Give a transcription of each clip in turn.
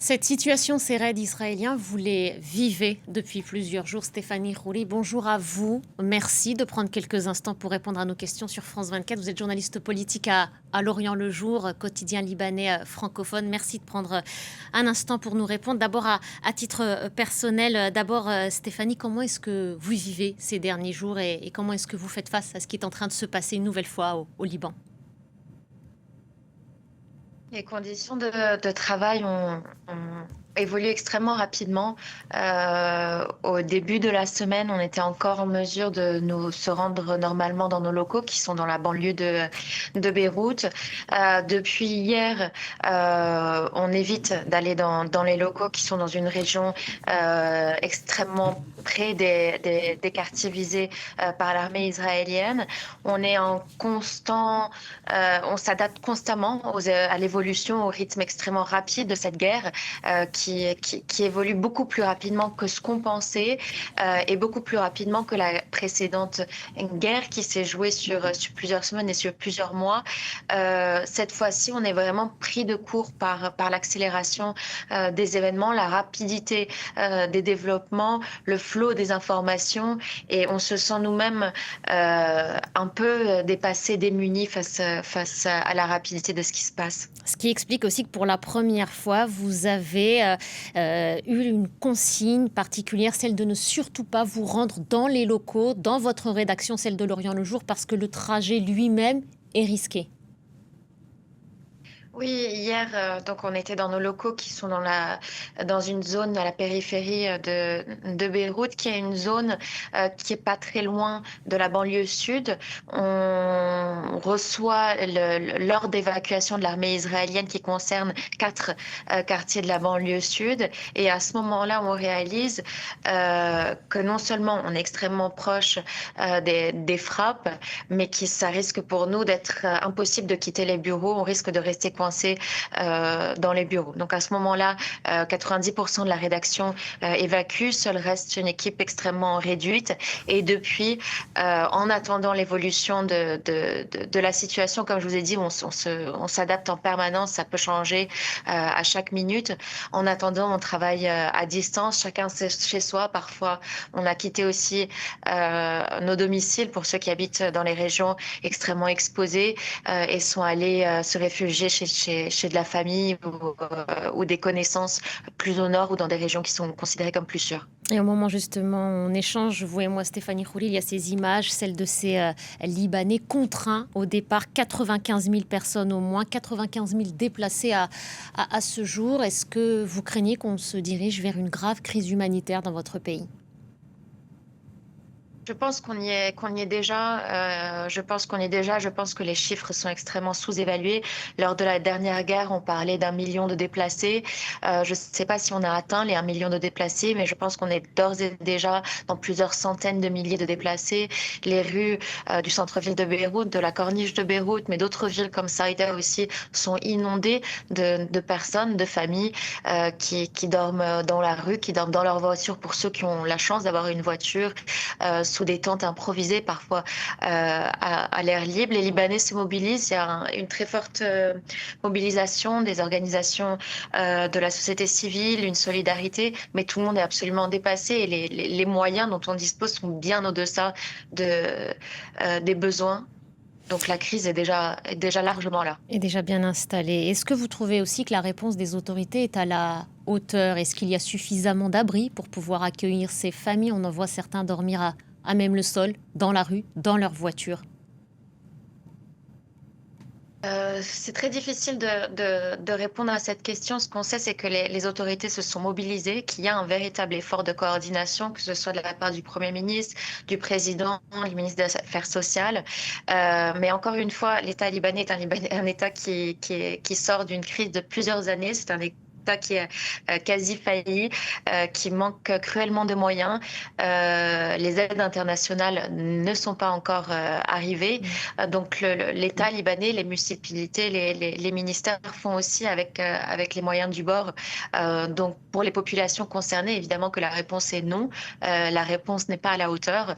Cette situation, ces raids israéliens, vous les vivez depuis plusieurs jours. Stéphanie Khoury, bonjour à vous. Merci de prendre quelques instants pour répondre à nos questions sur France 24. Vous êtes journaliste politique à L'Orient le Jour, quotidien libanais francophone. Merci de prendre un instant pour nous répondre. D'abord, à titre personnel, Stéphanie, comment est-ce que vous vivez ces derniers jours et comment est-ce que vous faites face à ce qui est en train de se passer une nouvelle fois au Liban? Les conditions de travail ont évolué extrêmement rapidement. Au début de la semaine, on était encore en mesure de nous se rendre normalement dans nos locaux qui sont dans la banlieue de Beyrouth. Depuis hier, on évite d'aller dans les locaux qui sont dans une région extrêmement près des quartiers visés par l'armée israélienne. On est en constant on s'adapte constamment à l'évolution, au rythme extrêmement rapide de cette guerre qui évolue beaucoup plus rapidement que ce qu'on pensait et beaucoup plus rapidement que la précédente guerre qui s'est jouée sur plusieurs semaines et sur plusieurs mois. Cette fois-ci, on est vraiment pris de court par l'accélération des événements, la rapidité des développements, le flot des informations et on se sent nous-mêmes un peu dépassés, démunis face à la rapidité de ce qui se passe. Ce qui explique aussi que pour la première fois, vous avez eu une consigne particulière, celle de ne surtout pas vous rendre dans les locaux, dans votre rédaction, celle de L'Orient le Jour, parce que le trajet lui-même est risqué. Oui, hier, donc on était dans nos locaux qui sont dans une zone à la périphérie de Beyrouth, qui est une zone qui est pas très loin de la banlieue sud. On reçoit l'ordre d'évacuation de l'armée israélienne qui concerne 4 quartiers de la banlieue sud. Et à ce moment-là, on réalise que non seulement on est extrêmement proche des frappes, mais que ça risque pour nous d'être impossible de quitter les bureaux. On risque de rester coincé dans les bureaux. Donc à ce moment-là, 90% de la rédaction évacue, seul reste une équipe extrêmement réduite. Et depuis, en attendant l'évolution de la situation, comme je vous ai dit, on s'adapte en permanence, ça peut changer à chaque minute. En attendant, on travaille à distance, chacun chez soi. Parfois, on a quitté aussi nos domiciles pour ceux qui habitent dans les régions extrêmement exposées et sont allés se réfugier chez de la famille ou des connaissances plus au nord ou dans des régions qui sont considérées comme plus sûres. Et au moment justement, on échange, vous et moi, Stéphanie Khoury, il y a ces images, celles de ces Libanais contraints au départ, 95 000 personnes au moins, 95 000 déplacés à ce jour. Est-ce que vous craignez qu'on se dirige vers une grave crise humanitaire dans votre pays? Je pense qu'on y est déjà. Je pense qu'on y est déjà. Je pense que les chiffres sont extrêmement sous-évalués. Lors de la dernière guerre, on parlait d'1 million de déplacés. Je ne sais pas si on a atteint les 1 million de déplacés, mais je pense qu'on est d'ores et déjà dans plusieurs centaines de milliers de déplacés. Les rues du centre-ville de Beyrouth, de la corniche de Beyrouth, mais d'autres villes comme Saïda aussi sont inondées de personnes, de familles qui dorment dans la rue, qui dorment dans leur voiture pour ceux qui ont la chance d'avoir une voiture. Sous des tentes improvisées, parfois à l'air libre. Les Libanais se mobilisent. Il y a une très forte mobilisation des organisations de la société civile, une solidarité, mais tout le monde est absolument dépassé et les moyens dont on dispose sont bien au-deçà des besoins. Donc la crise est déjà largement là. Est déjà bien installée. Est-ce que vous trouvez aussi que la réponse des autorités est à la hauteur? Est-ce qu'il y a suffisamment d'abris pour pouvoir accueillir ces familles? On en voit certains dormir à même le sol, dans la rue, dans leur voiture. C'est très difficile de répondre à cette question. Ce qu'on sait, c'est que les autorités se sont mobilisées, qu'il y a un véritable effort de coordination, que ce soit de la part du Premier ministre, du président, du ministre des Affaires sociales. Mais encore une fois, l'État libanais est un État qui sort d'une crise de plusieurs années. C'est un État qui est quasi failli, qui manque cruellement de moyens. Les aides internationales ne sont pas encore arrivées. Donc l'État libanais, les municipalités, les ministères font aussi avec les moyens du bord. Donc pour les populations concernées, évidemment que la réponse est non. La réponse n'est pas à la hauteur.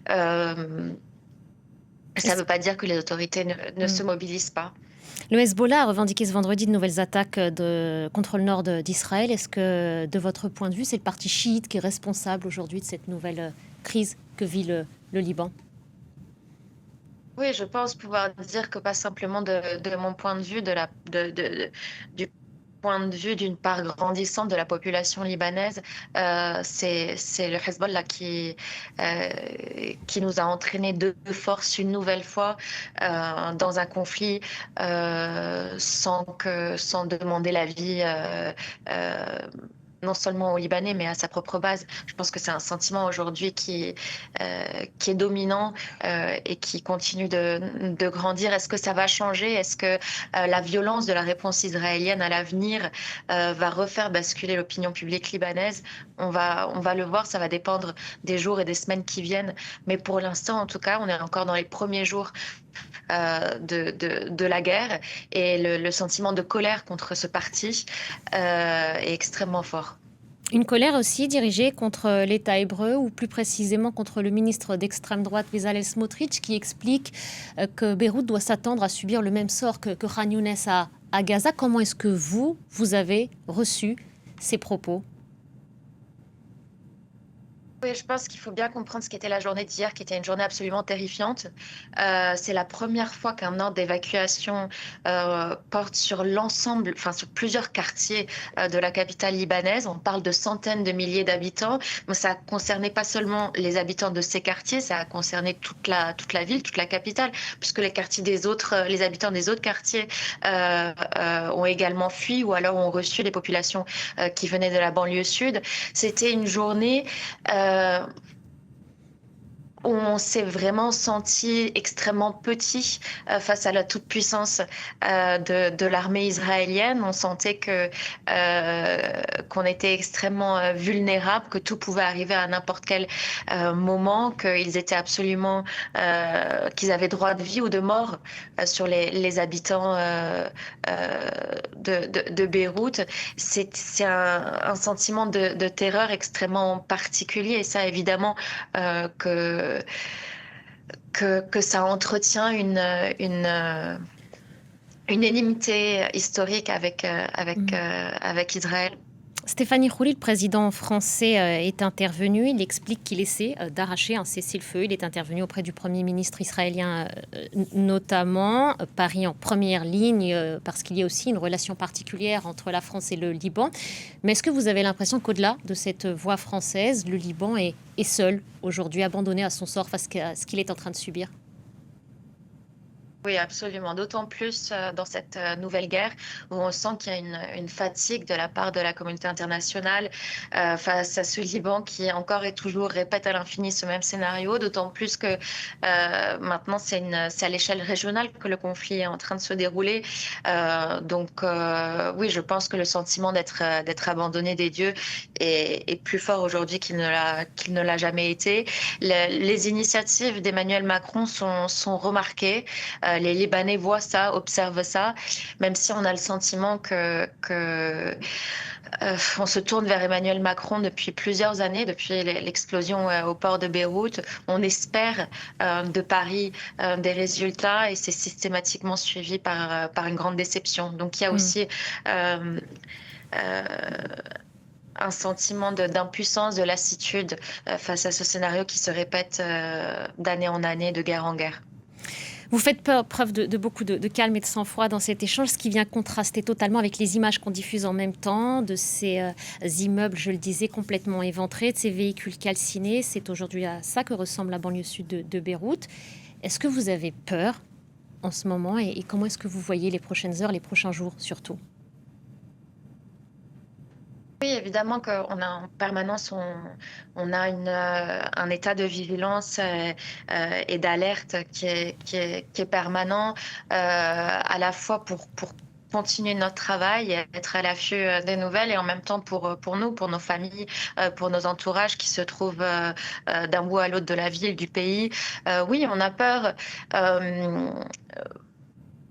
Ça ne veut pas dire que les autorités ne se mobilisent pas. Le Hezbollah a revendiqué ce vendredi de nouvelles attaques contre le nord d'Israël. Est-ce que, de votre point de vue, c'est le parti chiite qui est responsable aujourd'hui de cette nouvelle crise que vit le Liban? Oui, je pense pouvoir dire que pas simplement de mon point de vue, du point de vue d'une part grandissante de la population libanaise, c'est le Hezbollah qui nous a entraînés de force une nouvelle fois dans un conflit sans demander l'avis euh, non seulement aux Libanais, mais à sa propre base. Je pense que c'est un sentiment aujourd'hui qui est dominant et qui continue de grandir. Est-ce que ça va changer? Est-ce que la violence de la réponse israélienne à l'avenir va refaire basculer l'opinion publique libanaise? On va le voir, ça va dépendre des jours et des semaines qui viennent. Mais pour l'instant, en tout cas, on est encore dans les premiers jours de la guerre et le sentiment de colère contre ce parti est extrêmement fort. Une colère aussi dirigée contre l'État hébreu, ou plus précisément contre le ministre d'extrême droite Bezalel Smotrich, qui explique que Beyrouth doit s'attendre à subir le même sort que Khan Younes à Gaza. Comment est-ce que vous avez reçu ces propos? Oui, je pense qu'il faut bien comprendre ce qu'était la journée d'hier, qui était une journée absolument terrifiante. C'est la première fois qu'un ordre d'évacuation porte sur l'ensemble, enfin sur plusieurs quartiers de la capitale libanaise. On parle de centaines de milliers d'habitants. Mais ça concernait pas seulement les habitants de ces quartiers, ça a concerné toute la ville, toute la capitale, puisque les quartiers des autres, les habitants des autres quartiers ont également fui ou alors ont reçu les populations qui venaient de la banlieue sud. C'était une journée euh, où on s'est vraiment senti extrêmement petit face à la toute-puissance de l'armée israélienne. On sentait qu'on était extrêmement vulnérable, que tout pouvait arriver à n'importe quel moment, qu'ils étaient absolument, qu'ils avaient droit de vie ou de mort sur les habitants de Beyrouth. C'est un sentiment de terreur extrêmement particulier et ça, évidemment, que ça entretient une inimité historique avec Israël. Stéphanie Rouly, le président français, est intervenu. Il explique qu'il essaie d'arracher un cessez-le-feu. Il est intervenu auprès du Premier ministre israélien notamment. Paris en première ligne parce qu'il y a aussi une relation particulière entre la France et le Liban. Mais est-ce que vous avez l'impression qu'au-delà de cette voix française, le Liban est seul aujourd'hui, abandonné à son sort face à ce qu'il est en train de subir? Oui, absolument. D'autant plus dans cette nouvelle guerre où on sent qu'il y a une fatigue de la part de la communauté internationale face à ce Liban qui encore et toujours répète à l'infini ce même scénario. D'autant plus que maintenant c'est à l'échelle régionale que le conflit est en train de se dérouler. Oui, je pense que le sentiment d'être abandonné des dieux est plus fort aujourd'hui qu'il ne l'a jamais été. Les initiatives d'Emmanuel Macron sont remarquées. Les Libanais voient ça, observent ça, même si on a le sentiment on se tourne vers Emmanuel Macron depuis plusieurs années, depuis l'explosion au port de Beyrouth. On espère de Paris des résultats et c'est systématiquement suivi par une grande déception. Donc il y a aussi euh, un sentiment d'impuissance, de lassitude face à ce scénario qui se répète d'année en année, de guerre en guerre. Vous faites preuve de beaucoup de calme et de sang-froid dans cet échange, ce qui vient contraster totalement avec les images qu'on diffuse en même temps, de ces immeubles, je le disais, complètement éventrés, de ces véhicules calcinés. C'est aujourd'hui à ça que ressemble la banlieue sud de Beyrouth. Est-ce que vous avez peur en ce moment et comment est-ce que vous voyez les prochaines heures, les prochains jours surtout? Oui, évidemment qu'on a en permanence, on a un état de vigilance et d'alerte qui est permanent, à la fois pour continuer notre travail et être à l'affût des nouvelles et en même temps pour nous, pour nos familles, pour nos entourages qui se trouvent d'un bout à l'autre de la ville, du pays. Oui, on a peur.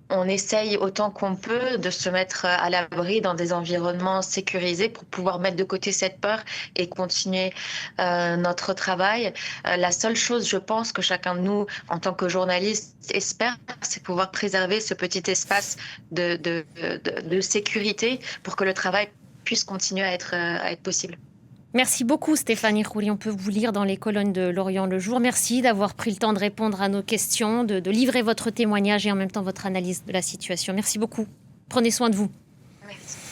on essaye autant qu'on peut de se mettre à l'abri dans des environnements sécurisés pour pouvoir mettre de côté cette peur et continuer notre travail. La seule chose, je pense, que chacun de nous, en tant que journaliste, espère, c'est pouvoir préserver ce petit espace de sécurité pour que le travail puisse continuer à être possible. Merci beaucoup Stéphanie Khoury, on peut vous lire dans les colonnes de L'Orient le jour. Merci d'avoir pris le temps de répondre à nos questions, de livrer votre témoignage et en même temps votre analyse de la situation. Merci beaucoup. Prenez soin de vous. Merci.